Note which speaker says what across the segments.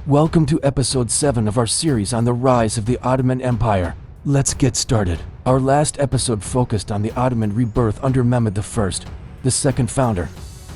Speaker 1: Welcome to episode 7 of our series on the rise of the Ottoman Empire. Let's get started. Our last episode focused on the Ottoman rebirth under Mehmed I, the second founder,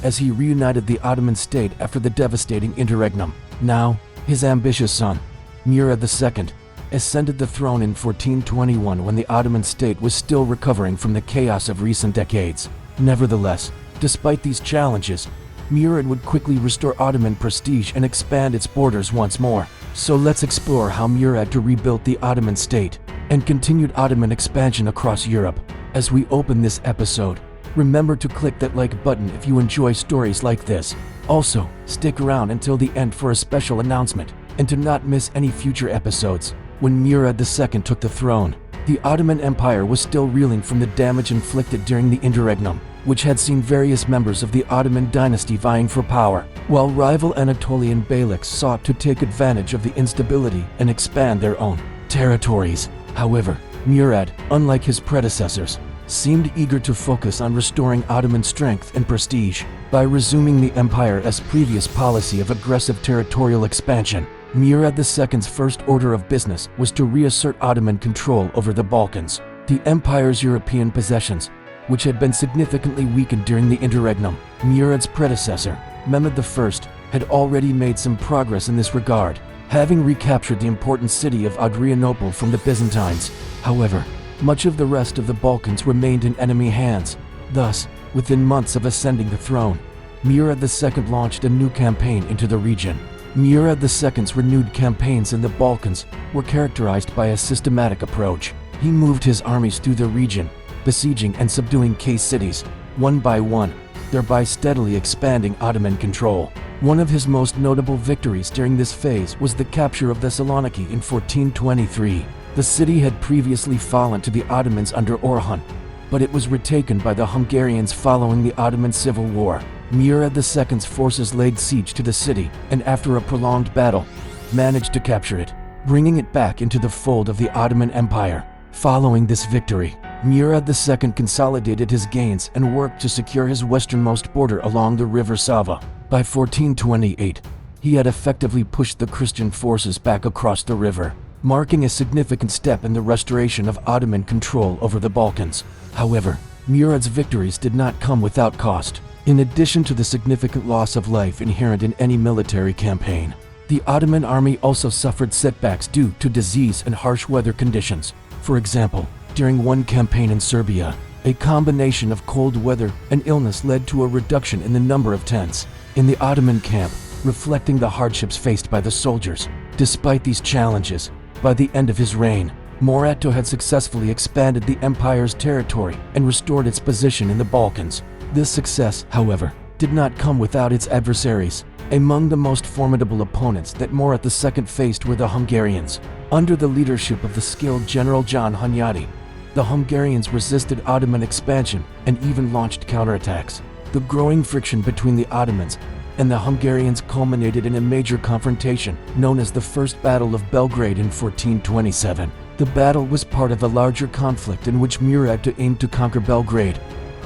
Speaker 1: as he reunited the Ottoman state after the devastating Interregnum. Now, his ambitious son, Murad II, ascended the throne in 1421 when the Ottoman state was still recovering from the chaos of recent decades. Nevertheless, despite these challenges, Murad would quickly restore Ottoman prestige and expand its borders once more. So let's explore how Murad II rebuilt the Ottoman state and continued Ottoman expansion across Europe. As we open this episode, remember to click that like button if you enjoy stories like this. Also, stick around until the end for a special announcement, and to not miss any future episodes. When Murad II took the throne, the Ottoman Empire was still reeling from the damage inflicted during the Interregnum, which had seen various members of the Ottoman dynasty vying for power, while rival Anatolian beyliks sought to take advantage of the instability and expand their own territories. However, Murad, unlike his predecessors, seemed eager to focus on restoring Ottoman strength and prestige. By resuming the empire's previous policy of aggressive territorial expansion, Murad II's first order of business was to reassert Ottoman control over the Balkans. The empire's European possessions, which had been significantly weakened during the Interregnum. Murad's predecessor, Mehmed I, had already made some progress in this regard, having recaptured the important city of Adrianople from the Byzantines. However, much of the rest of the Balkans remained in enemy hands. Thus, within months of ascending the throne, Murad II launched a new campaign into the region. Murad II's renewed campaigns in the Balkans were characterized by a systematic approach. He moved his armies through the region, besieging and subduing key cities, one by one, thereby steadily expanding Ottoman control. One of his most notable victories during this phase was the capture of Thessaloniki in 1423. The city had previously fallen to the Ottomans under Orhan, but it was retaken by the Hungarians following the Ottoman Civil War. Murad II's forces laid siege to the city and, after a prolonged battle, managed to capture it, bringing it back into the fold of the Ottoman Empire. Following this victory, Murad II consolidated his gains and worked to secure his westernmost border along the river Sava. By 1428, he had effectively pushed the Christian forces back across the river, marking a significant step in the restoration of Ottoman control over the Balkans. However, Murad's victories did not come without cost. In addition to the significant loss of life inherent in any military campaign, the Ottoman army also suffered setbacks due to disease and harsh weather conditions. For example, during one campaign in Serbia, a combination of cold weather and illness led to a reduction in the number of tents in the Ottoman camp, reflecting the hardships faced by the soldiers. Despite these challenges, by the end of his reign, Murad II had successfully expanded the empire's territory and restored its position in the Balkans. This success, however, did not come without its adversaries. Among the most formidable opponents that Murad II faced were the Hungarians. Under the leadership of the skilled general John Hunyadi, the Hungarians resisted Ottoman expansion and even launched counterattacks. The growing friction between the Ottomans and the Hungarians culminated in a major confrontation known as the First Battle of Belgrade in 1427. The battle was part of a larger conflict in which Murad II aimed to conquer Belgrade,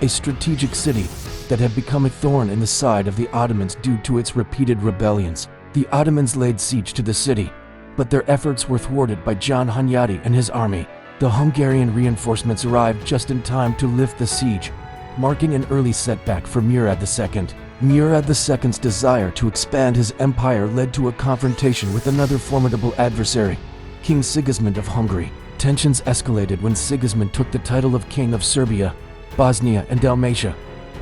Speaker 1: a strategic city that had become a thorn in the side of the Ottomans due to its repeated rebellions. The Ottomans laid siege to the city, but their efforts were thwarted by John Hunyadi and his army. The Hungarian reinforcements arrived just in time to lift the siege, marking an early setback for Murad II. Murad II's desire to expand his empire led to a confrontation with another formidable adversary, King Sigismund of Hungary. Tensions escalated when Sigismund took the title of King of Serbia, Bosnia and Dalmatia,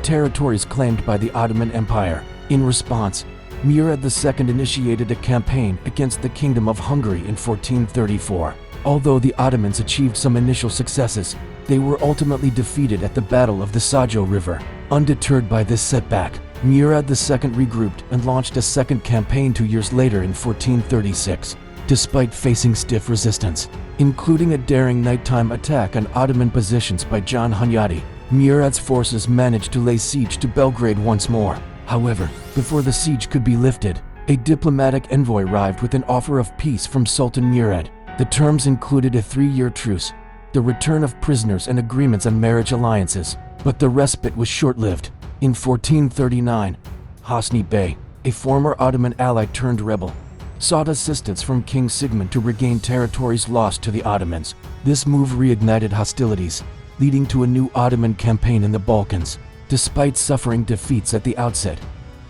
Speaker 1: territories claimed by the Ottoman Empire. In response, Murad II initiated a campaign against the Kingdom of Hungary in 1434. Although the Ottomans achieved some initial successes, they were ultimately defeated at the Battle of the Sajo River. Undeterred by this setback, Murad II regrouped and launched a second campaign 2 years later in 1436. Despite facing stiff resistance, including a daring nighttime attack on Ottoman positions by John Hunyadi, Murad's forces managed to lay siege to Belgrade once more. However, before the siege could be lifted, a diplomatic envoy arrived with an offer of peace from Sultan Murad. The terms included a 3-year truce, the return of prisoners and agreements on marriage alliances. But the respite was short-lived. In 1439, Hosni Bey, a former Ottoman ally turned rebel, sought assistance from King Sigmund to regain territories lost to the Ottomans. This move reignited hostilities, leading to a new Ottoman campaign in the Balkans. Despite suffering defeats at the outset,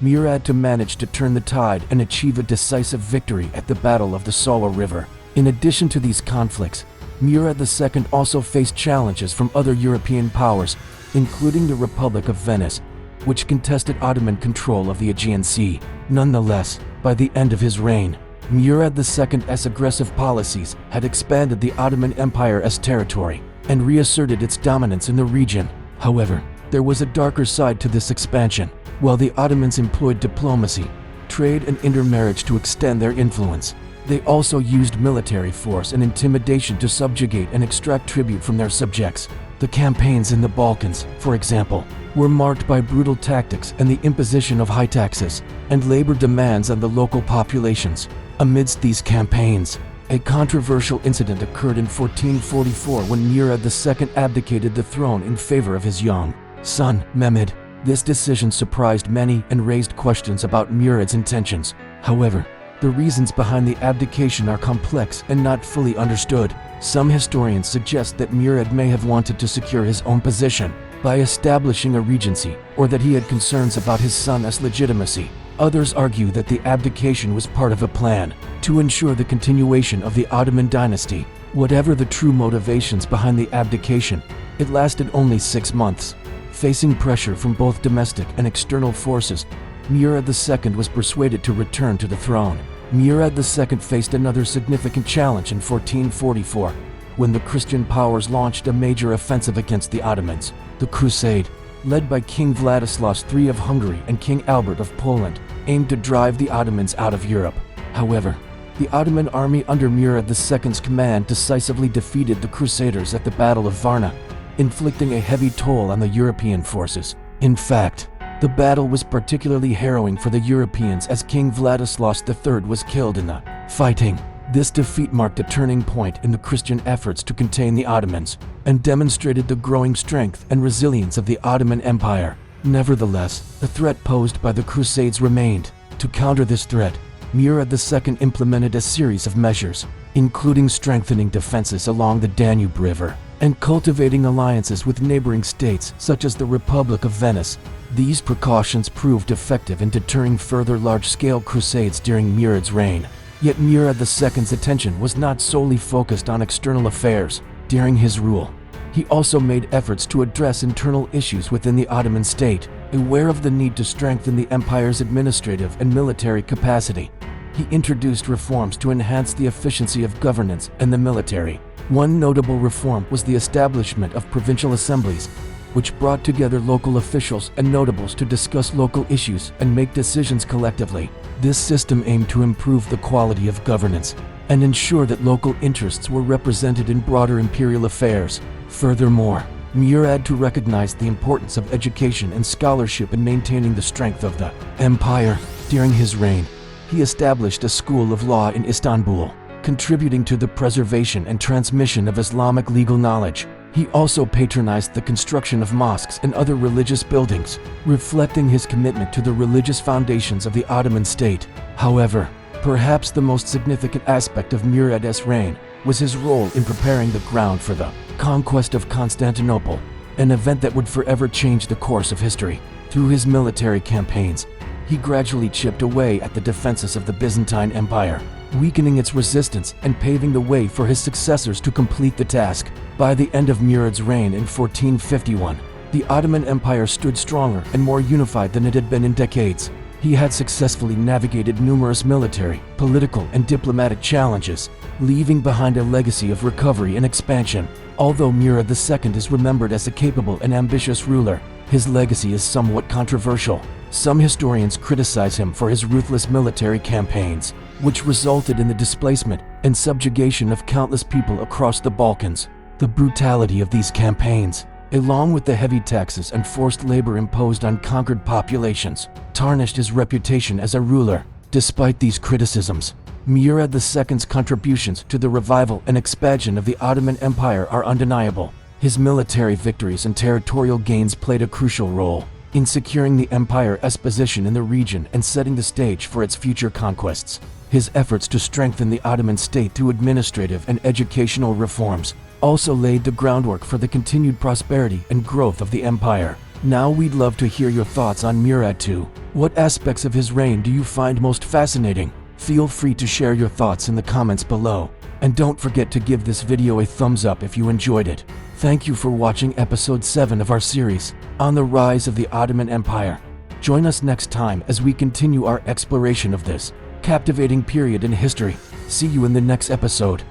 Speaker 1: Murad II managed to turn the tide and achieve a decisive victory at the Battle of the Sala River. In addition to these conflicts, Murad II also faced challenges from other European powers, including the Republic of Venice, which contested Ottoman control of the Aegean Sea. Nonetheless, by the end of his reign, Murad II's aggressive policies had expanded the Ottoman Empire's territory and reasserted its dominance in the region. However, there was a darker side to this expansion. While the Ottomans employed diplomacy, trade, and intermarriage to extend their influence, they also used military force and intimidation to subjugate and extract tribute from their subjects. The campaigns in the Balkans, for example, were marked by brutal tactics and the imposition of high taxes and labor demands on the local populations. Amidst these campaigns, a controversial incident occurred in 1444 when Murad II abdicated the throne in favor of his young son, Mehmed. This decision surprised many and raised questions about Murad's intentions. However, the reasons behind the abdication are complex and not fully understood. Some historians suggest that Murad may have wanted to secure his own position by establishing a regency, or that he had concerns about his son's legitimacy. Others argue that the abdication was part of a plan to ensure the continuation of the Ottoman dynasty. Whatever the true motivations behind the abdication, it lasted only 6 months. Facing pressure from both domestic and external forces, Murad II was persuaded to return to the throne. Murad II faced another significant challenge in 1444, when the Christian powers launched a major offensive against the Ottomans. The Crusade, led by King Vladislav III of Hungary and King Albert of Poland, aimed to drive the Ottomans out of Europe. However, the Ottoman army under Murad II's command decisively defeated the Crusaders at the Battle of Varna, inflicting a heavy toll on the European forces. In fact, the battle was particularly harrowing for the Europeans as King Vladislav III was killed in the fighting. This defeat marked a turning point in the Christian efforts to contain the Ottomans and demonstrated the growing strength and resilience of the Ottoman Empire. Nevertheless, the threat posed by the Crusades remained. To counter this threat, Murad II implemented a series of measures, including strengthening defenses along the Danube River and cultivating alliances with neighboring states such as the Republic of Venice. These precautions proved effective in deterring further large-scale crusades during Murad's reign. Yet Murad II's attention was not solely focused on external affairs. During his rule, he also made efforts to address internal issues within the Ottoman state. Aware of the need to strengthen the empire's administrative and military capacity, he introduced reforms to enhance the efficiency of governance and the military. One notable reform was the establishment of provincial assemblies, which brought together local officials and notables to discuss local issues and make decisions collectively. This system aimed to improve the quality of governance and ensure that local interests were represented in broader imperial affairs. Furthermore, Murad II recognized the importance of education and scholarship in maintaining the strength of the empire. During his reign, he established a school of law in Istanbul, contributing to the preservation and transmission of Islamic legal knowledge. He also patronized the construction of mosques and other religious buildings, reflecting his commitment to the religious foundations of the Ottoman state. However, perhaps the most significant aspect of Murad's reign was his role in preparing the ground for the conquest of Constantinople, an event that would forever change the course of history. Through his military campaigns, he gradually chipped away at the defenses of the Byzantine Empire, weakening its resistance and paving the way for his successors to complete the task. By the end of Murad's reign in 1451, the Ottoman Empire stood stronger and more unified than it had been in decades. He had successfully navigated numerous military, political, and diplomatic challenges, leaving behind a legacy of recovery and expansion. Although Murad II is remembered as a capable and ambitious ruler, his legacy is somewhat controversial. Some historians criticize him for his ruthless military campaigns, which resulted in the displacement and subjugation of countless people across the Balkans. The brutality of these campaigns, along with the heavy taxes and forced labor imposed on conquered populations, tarnished his reputation as a ruler. Despite these criticisms, Murad II's contributions to the revival and expansion of the Ottoman Empire are undeniable. His military victories and territorial gains played a crucial role in securing the empire's position in the region and setting the stage for its future conquests. His efforts to strengthen the Ottoman state through administrative and educational reforms also laid the groundwork for the continued prosperity and growth of the empire. Now we'd love to hear your thoughts on Murad II. What aspects of his reign do you find most fascinating? Feel free to share your thoughts in the comments below. And don't forget to give this video a thumbs up if you enjoyed it. Thank you for watching episode 7 of our series on the rise of the Ottoman Empire. Join us next time as we continue our exploration of this captivating period in history. See you in the next episode.